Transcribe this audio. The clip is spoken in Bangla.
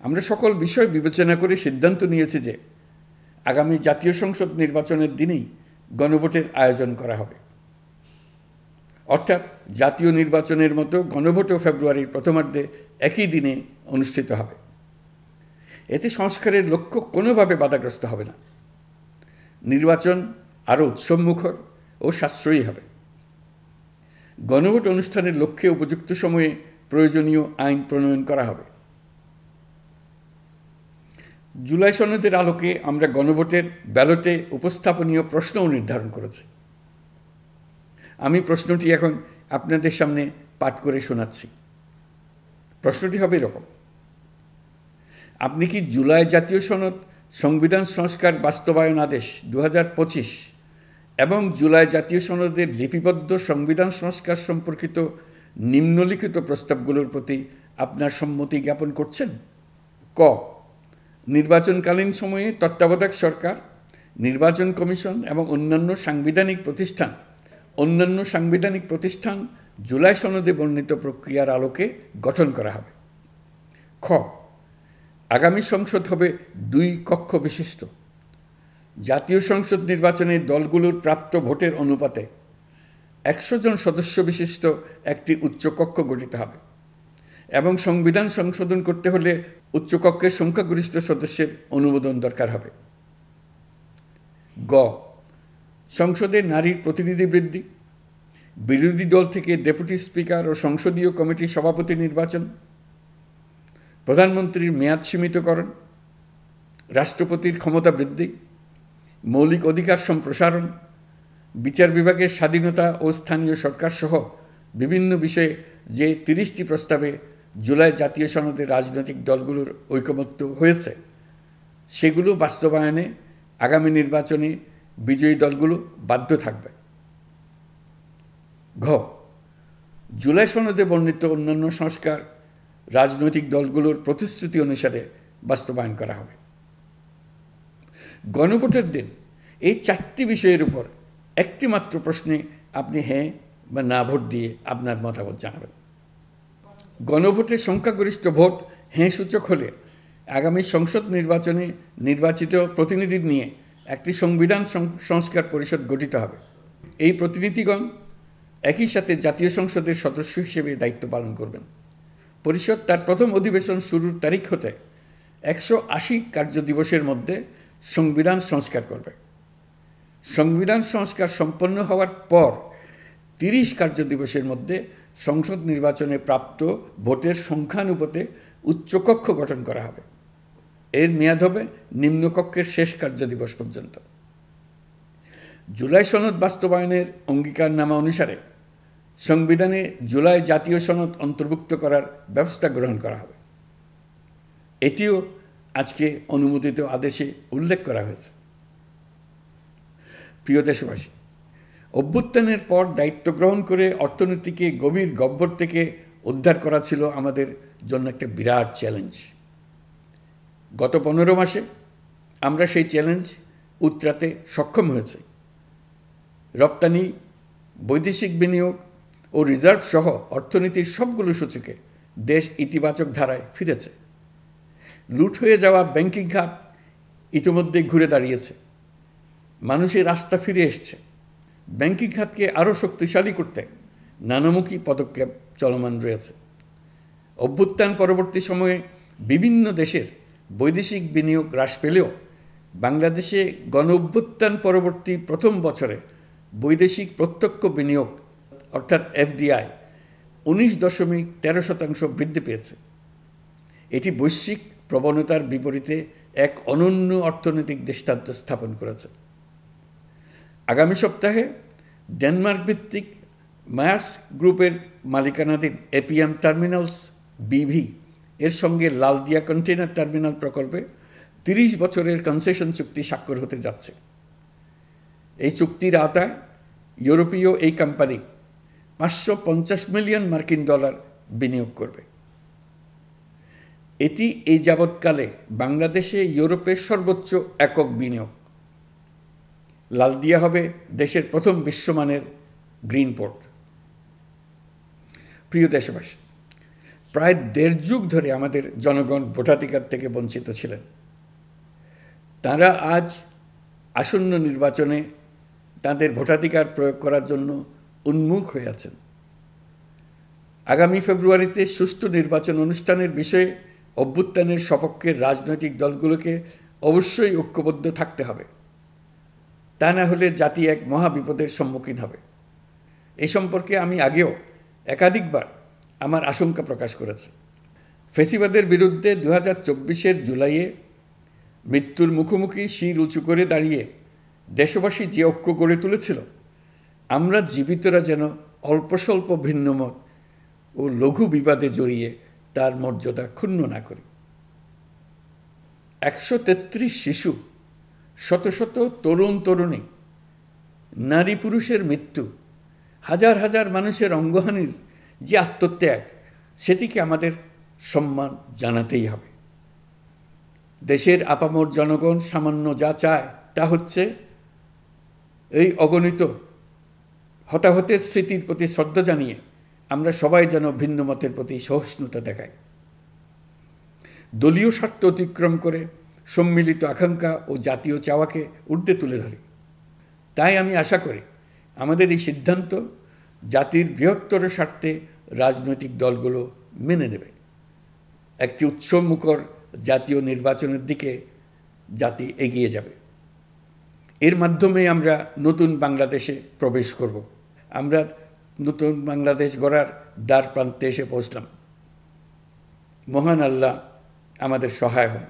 আমরা সকল বিষয় বিবেচনা করে সিদ্ধান্ত নিয়েছি যে আগামী জাতীয় সংসদ নির্বাচনের দিনেই গণভোটের আয়োজন করা হবে। অর্থাৎ জাতীয় নির্বাচনের মতো গণভোটও ফেব্রুয়ারির প্রথমার্ধে একই দিনে অনুষ্ঠিত হবে। এতে সংস্কারের লক্ষ্য কোনোভাবে বাধাগ্রস্ত হবে না। নির্বাচন আরও উৎসবমুখর ও সাশ্রয়ী হবে। গণভোট অনুষ্ঠানের লক্ষ্যে উপযুক্ত সময়ে প্রয়োজনীয় আইন প্রণয়ন করা হবে। জুলাই সনদের আলোকে আমরা গণভোটের ব্যালটে উপস্থাপনীয় প্রশ্নও নির্ধারণ করেছি। আমি প্রশ্নটি এখন আপনাদের সামনে পাঠ করে শোনাচ্ছি। প্রশ্নটি হবে এরকম: আপনি কি জুলাই জাতীয় সনদ সংবিধান সংস্কার বাস্তবায়ন আদেশ 2025 এবং জুলাই জাতীয় সনদের লিপিবদ্ধ সংবিধান সংস্কার সম্পর্কিত নিম্নলিখিত প্রস্তাবগুলোর প্রতি আপনার সম্মতি জ্ঞাপন করছেন? ক, নির্বাচনকালীন সময়ে তত্ত্বাবধায়ক সরকার, নির্বাচন কমিশন এবং অন্যান্য সাংবিধানিক প্রতিষ্ঠান জুলাই সনদে বর্ণিত প্রক্রিয়ার আলোকে গঠন করা হবে। খ, আগামী সংসদ হবে 2 কক্ষ বিশিষ্ট। জাতীয় সংসদ নির্বাচনে দলগুলোর প্রাপ্ত ভোটের অনুপাতে 100 জন সদস্য বিশিষ্ট একটি উচ্চকক্ষ গঠিত হবে এবং সংবিধান সংশোধন করতে হলে উচ্চকক্ষের সংখ্যাগরিষ্ঠ সদস্যের অনুমোদন দরকার হবে। গ, সংসদে নারীর প্রতিনিধি বৃদ্ধি, বিরোধী দল থেকে ডেপুটি স্পিকার ও সংসদীয় কমিটির সভাপতি নির্বাচন, প্রধানমন্ত্রীর মেয়াদ সীমিতকরণ, রাষ্ট্রপতির ক্ষমতা বৃদ্ধি, মৌলিক অধিকার সম্প্রসারণ, বিচার বিভাগের স্বাধীনতা ও স্থানীয় সরকার সহ বিভিন্ন বিষয়ে যে 30টি প্রস্তাবে জুলাই জাতীয় সনদে রাজনৈতিক দলগুলোর ঐকমত্য হয়েছে সেগুলো বাস্তবায়নে আগামী নির্বাচনে বিজয়ী দলগুলো বাধ্য থাকবে। ঘ, জুলাই সনদে বর্ণিত অন্যান্য সংস্কার রাজনৈতিক দলগুলোর প্রতিশ্রুতি অনুসারে বাস্তবায়ন করা হবে। গণভোটের দিন এই 4টি বিষয়ের উপর একটি মাত্র প্রশ্নে আপনি হ্যাঁ বা না ভোট দিয়ে আপনার মতামত জানাবেন। গণভোটের সংখ্যাগরিষ্ঠ ভোট হ্যাঁ সূচক হলে আগামী সংসদ নির্বাচনে নির্বাচিত প্রতিনিধি নিয়ে একটি সংবিধান সংস্কার পরিষদ গঠিত হবে। এই প্রতিনিধিগণ একই সাথে জাতীয় সংসদের সদস্য হিসেবে দায়িত্ব পালন করবেন। পরিষদ তার প্রথম অধিবেশন শুরুর তারিখ হতে 180 কার্যদিবসের মধ্যে সংবিধান সংস্কার করবে। সংবিধান সংস্কার সম্পন্ন হওয়ার পর 30 কার্যদিবসের মধ্যে সংসদ নির্বাচনে প্রাপ্ত ভোটের সংখ্যানুপাতে উচ্চকক্ষ গঠন করা হবে। এর মেয়াদ হবে নিম্নকক্ষের শেষ কার্যদিবস পর্যন্ত। জুলাই সনদ বাস্তবায়নের অঙ্গীকারনামা অনুসারে সংবিধানে জুলাই জাতীয় সনদ অন্তর্ভুক্ত করার ব্যবস্থা গ্রহণ করা হবে। এটিও আজকে অনুমোদিত আদেশে উল্লেখ করা হয়েছে। প্রিয় দেশবাসী, অভ্যুত্থানের পর দায়িত্ব গ্রহণ করে অর্থনীতিকে গভীর গহ্বর থেকে উদ্ধার করা ছিল আমাদের জন্য একটা বিরাট চ্যালেঞ্জ। গত 15 মাসে আমরা সেই চ্যালেঞ্জ উতরাতে সক্ষম হয়েছি। রপ্তানি, বৈদেশিক বিনিয়োগ ও রিজার্ভ সহ অর্থনীতির সবগুলো সূচকে দেশ ইতিবাচক ধারায় ফিরেছে। লুট হয়ে যাওয়া ব্যাংকিং খাত ইতিমধ্যে ঘুরে দাঁড়িয়েছে। মানুষের আস্থা ফিরে এসছে। ব্যাংকিং খাতকে আরও শক্তিশালী করতে নানামুখী পদক্ষেপ চলমান রয়েছে। অভ্যুত্থান পরবর্তী সময়ে বিভিন্ন দেশের বৈদেশিক বিনিয়োগ হ্রাস পেলেও বাংলাদেশে গণ অভ্যুত্থান পরবর্তী প্রথম বছরে বৈদেশিক প্রত্যক্ষ বিনিয়োগ অর্থাৎ এফডিআই 19.13% বৃদ্ধি পেয়েছে। এটি বৈশ্বিক প্রবণতার বিপরীতে এক অনন্য অর্থনৈতিক দৃষ্টান্ত স্থাপন করেছে। আগামী সপ্তাহে ডেনমার্ক ভিত্তিক মায়ার্স গ্রুপের মালিকানাধীন এপিএম টার্মিনালস বিভি এর সঙ্গে লালদিয়া কন্টেইনার টার্মিনাল প্রকল্পে 30 বছরের কনসেশন চুক্তি স্বাক্ষর হতে যাচ্ছে। এই চুক্তির আওতায় ইউরোপীয় এই কোম্পানি $550 মিলিয়ন বিনিয়োগ করবে। এটি এই যাবৎকালে বাংলাদেশে ইউরোপের সর্বোচ্চ একক বিনিয়োগ। লালদিয়া হবে দেশের প্রথম বিশ্বমানের গ্রিন পোর্ট। প্রিয় দেশবাসী, প্রায় ১.৫ যুগ ধরে আমাদের জনগণ ভোটাধিকার থেকে বঞ্চিত ছিলেন। তারা আজ আসন্ন নির্বাচনে তাদের ভোটাধিকার প্রয়োগ করার জন্য উন্মুখ হয়ে আছেন। আগামী ফেব্রুয়ারিতে সুষ্ঠু নির্বাচন অনুষ্ঠানের বিষয়ে অভ্যুত্থানের সপক্ষের রাজনৈতিক দলগুলোকে অবশ্যই ঐক্যবদ্ধ থাকতে হবে। তা না হলে জাতি এক মহাবিপদের সম্মুখীন হবে। এ সম্পর্কে আমি আগেও একাধিকবার আমার আশঙ্কা প্রকাশ করেছি। ফ্যাসিবাদের বিরুদ্ধে 2024-এর জুলাইয়ে মৃত্যুর মুখোমুখি শির উঁচু করে দাঁড়িয়ে দেশবাসী যে ঐক্য গড়ে তুলেছিল, আমরা জীবিতরা যেন অল্প স্বল্প ভিন্নমত ও লঘু বিবাদে জড়িয়ে তার মর্যাদা ক্ষুণ্ণ না করি। 133 শিশু, শত শত তরুণ তরুণী, নারী পুরুষের মৃত্যু, হাজার হাজার মানুষের অঙ্গহানির যে আত্মত্যাগ, সেটিকে আমাদের সম্মান জানাতেই হবে। দেশের আপামর জনগণ সামান্য যা চায় তা হচ্ছে এই অগণিত হতাহতের স্মৃতির প্রতি শ্রদ্ধা জানিয়ে আমরা সবাই যেন ভিন্ন মতের প্রতি সহিষ্ণুতা দেখাই। দলীয় স্বার্থ অতিক্রম করে সম্মিলিত আকাঙ্ক্ষা ও জাতীয় চাওয়াকে ঊর্ধ্বে তুলে ধরি। তাই আমি আশা করি আমাদের এই সিদ্ধান্ত জাতির বৃহত্তর স্বার্থে রাজনৈতিক দলগুলো মেনে নেবে। একটি উৎসবমুখর জাতীয় নির্বাচনের দিকে জাতি এগিয়ে যাবে। এর মাধ্যমে আমরা নতুন বাংলাদেশে প্রবেশ করব। আমরা নতুন বাংলাদেশ গড়ার দ্বার প্রান্তে এসে পৌঁছলাম। মহান আল্লাহ আমাদের সহায় হন।